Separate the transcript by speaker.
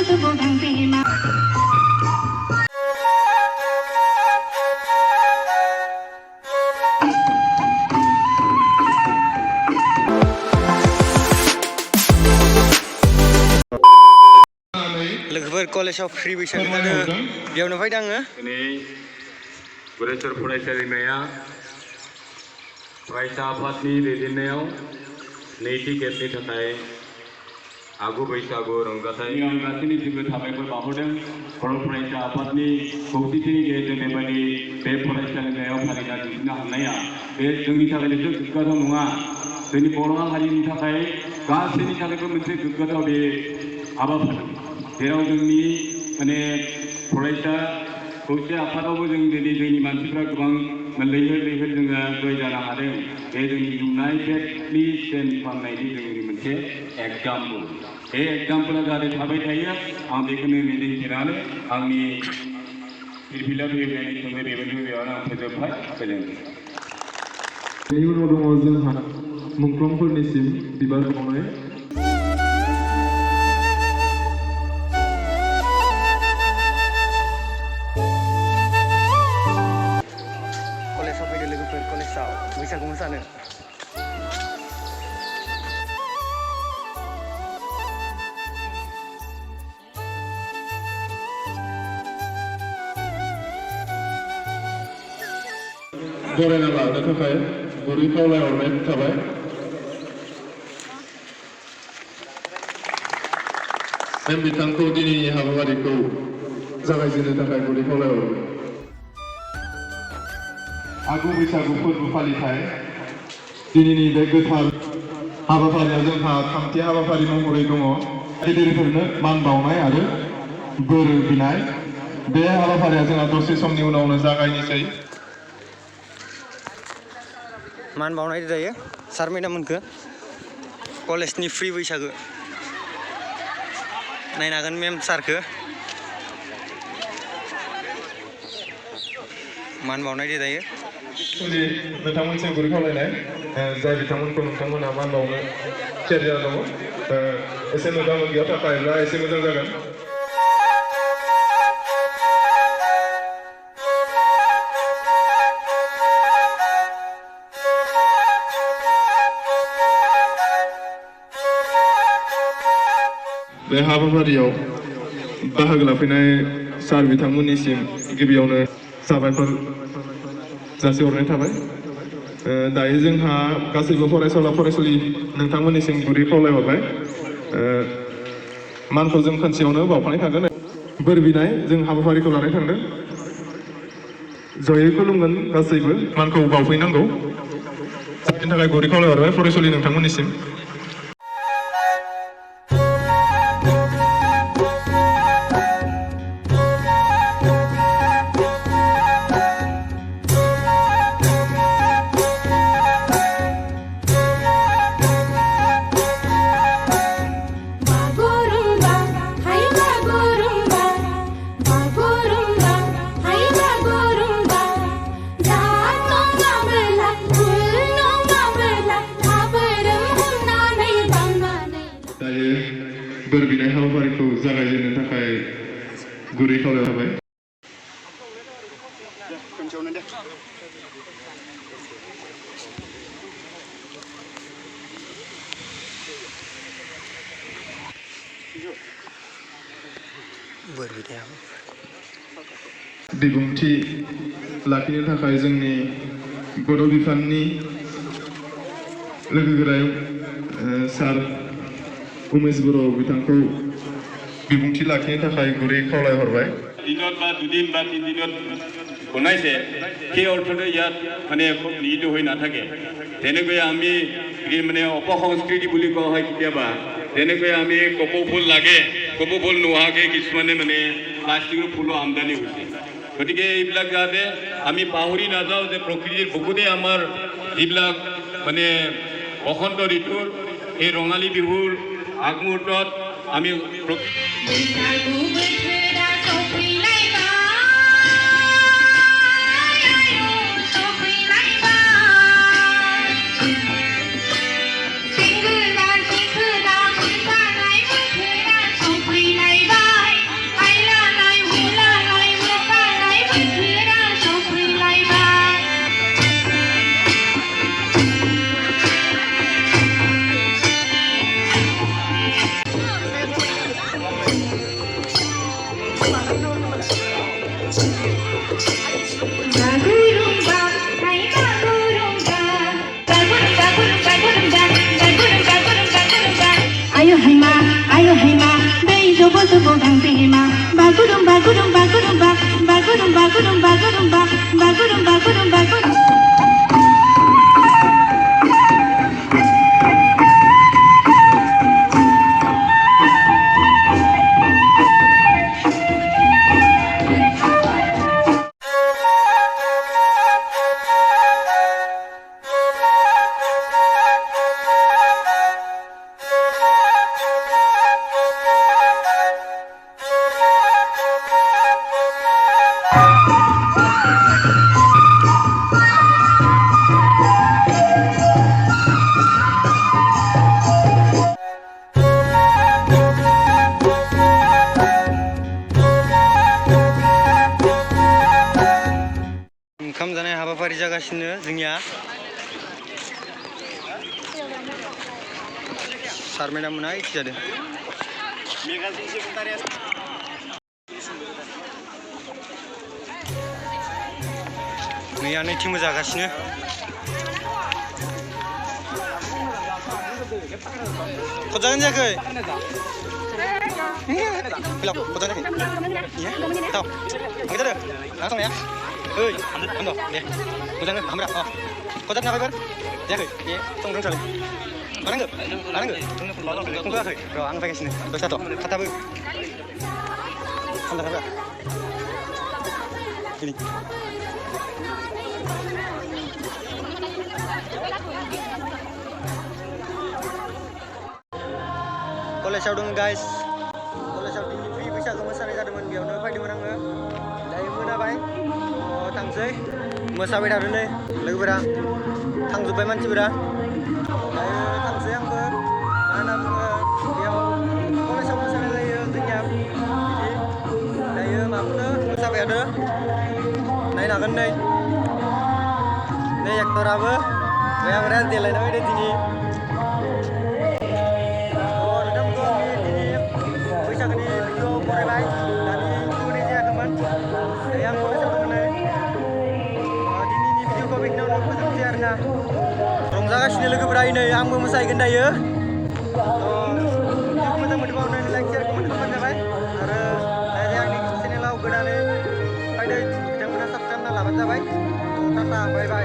Speaker 1: लोगोफोर कलेजाव फ्रि बैसागु जादों बेयावनो फैदों आङो
Speaker 2: दिनै गुरेसर फरायसालिमाया फरायसा आफादनि दैदेननायाव नैथि खेबनि थाखाय आगु बैसागु रंजाथाइ आं गासैनिसिमबो साबायखर बावहरदों बर' फरायसा आफादनि खौसेथिनि गेजेरजों बेबायदि बे फरायसालिमायाव फालिना दिन्थिनो हानाया बे जोंनि थाखाय गोग्गाथाव नङा जोंनि बर' हारिनि थाखाय गासैनि थाखायबो मोनसे गोग्गाथाव बे हाबाफारि जेराव जोंनि माने फरायसा खौसे आफादावबो जों दिनै जोंनि मानसिफ्रा गोबां लैहोर लैहोर जोङो जय जानो हादों बे जोंनि इउनाइटेडलि स्टेन्ड खालामनायनि जोंनि मोनसे एग्जाम्पोल बे एग्जाम्पोला जाहाथे थाबाय थायो आं बेखौनो मिजिंथिनानै आंनि फिरफिला फैनायनि सोमोन्दै बेबायदि बेयावनो आं फोजोबबाय गोजोनथों।
Speaker 3: बेनि उनाव दङ जोंहा मुंख्लंफोरनिसिम बिबार बावनाय
Speaker 1: कलेजाव फैदो लोगोफोर कलेजाव बैसागु मोसानो
Speaker 3: बरायना लानो थाखाय गुरै खावलायहरनाय थाबाय। मेम बिथांखौ दिनैनि हाबाफारिखौ जागायजेननो थाखाय गुरै खावलायहरो। आगु बैसागु फोरबो फालिथाय दिनैनि बे गोथार हाबाफारियाव जोंहा थामथि हाबाफारि महरै दङ गेदेरफोरनो मान बावनाय आरो बोर बिनाय। बे हाबाफारिया जोंहा दसे समनि उनावनो जागायनोसै।
Speaker 1: मान बावनाय जायो सार मेडाममोनखो कलेजनि फ्रि बैसागु नायनो हागोन मेम सारखो मान बावनाय जायो
Speaker 3: नोंथांमोनसिम गुरै खावलायनाय जाय बिथांमोनखौ नोंथांमोना मान बावनो थियारि जाना दङ एसे मोगा मोगियाव थाखायब्ला एसे मोजां जागोन। बे हाबाफारियाव बाहागो लाफैनाय सार बिथांमोननिसिम गिबियावनो साबायखर जासिहरनाय थाबाय। दायो जोंहा गासैबो फरायसुला फरायसुलि नोंथांमोननिसिम गुरै खावलायहरबाय मानखौ जों खनसेयावनो बावफानाय थागोन। बोर बिनाय जों हाबाफारिखौ लानाय थांदों जयै खुलुमगोन गासैबो मानखौ बावफैनांगौ जायनि थाखाय गुरै खावलायहरबाय फरायसुलि नोंथांमोननिसिम। बोर बिनाय हाबाफारिखौ जागायजेननो थाखाय गुरै खावलायहरबाय। बिबुंथि लाखिनो थाखाय जोंनि बर' बिफाननि लोगो गोरायाव सार उमेश बर' बिथांखौ बिबुंथि लाखिनो थाखाय गुरै खावलायहरबाय।
Speaker 2: দিনত বা দুদিন বা তিনিদিনত বনাইছে সেই অৰ্থতে ইয়াত মানে খুব নিহিত হৈ নাথাকে তেনেকৈ আমি মানে অপসংস্কৃতি বুলি কোৱা হয় কেতিয়াবা তেনেকৈ আমি কপৌ ফুল লাগে কপৌ ফুল নোহোৱাকৈ কিছুমানে মানে প্লাষ্টিকৰ ফুলো আমদানি হৈছে গতিকে এইবিলাক যাতে আমি পাহৰি নাযাওঁ যে প্ৰকৃতিৰ বহুতেই আমাৰ যিবিলাক মানে বসন্ত ঋতুৰ এই ৰঙালী বিহুৰ আগমুহূৰ্তত আমি
Speaker 4: ayo hai ma, दै जब जब गांजे मा, बागुरुम बागुरुम बागुरुम बा, बागुरुम बागुरुम बागुरुम बा, बागुरुम बागुरुम बागुरुम.
Speaker 1: ओंखाम जानाय हाबाफारि जागासिनो जोंनिया सार मेडाम मोना एखे जादों मैया नैथिंबो जागासिनो खजागोन जायाखै Bilang, foto lagi. Iya, tahu. Begitu deh. Langsung ya. Hei, ando, deh. Udah nggak, kamera. Oh, foto ngapain ber? Ya, iya, tunggu dulu. Mana nggak? Mana nggak? Tunggu lagi. Bro, ang pakai sini. Terus satu. Kata bu. Kamera. Ini. Kolasaw dong guys. Kolasaw di free बैसागु मोसानाय जादोंमोन बेयावनो फैदोंमोन आङो दायो मोनाबाय थांसै मोसाबाय थादों नै लोगोफोरा थांजोब्बाय मानसिफोरा दायो थांसै आंबो मा होनना बुङो बेयाव कलेजाव मोसानाय जायो जोंनिया बिदि दायो मा बुङो मोसाबाय थादों नायनो हागोन नै एक्टराबो बेयाव देलायना फैदों दिनै बैसागोनि भिडिअ बनायबाय दानि होनाय जायाखैमोन दायो आं कलेजाव दंमोन दिनैनि भिडिअखौ बेखिनियावनो फोजोबनोसै आरोना रंजागासिनो लोगोफोरा नै आंबो मोसाहैगोन दायो भिडिअखौ मोजां मोनोबा अननानै लाइक शेयार कमेन्ट खालामबानो जाबाय आरो दायो आंनि चेनेलाव गोदानै फैदों बिथांमोना साबस्क्राइब खालामना लाबानो जाबाय टाटा बाय बाय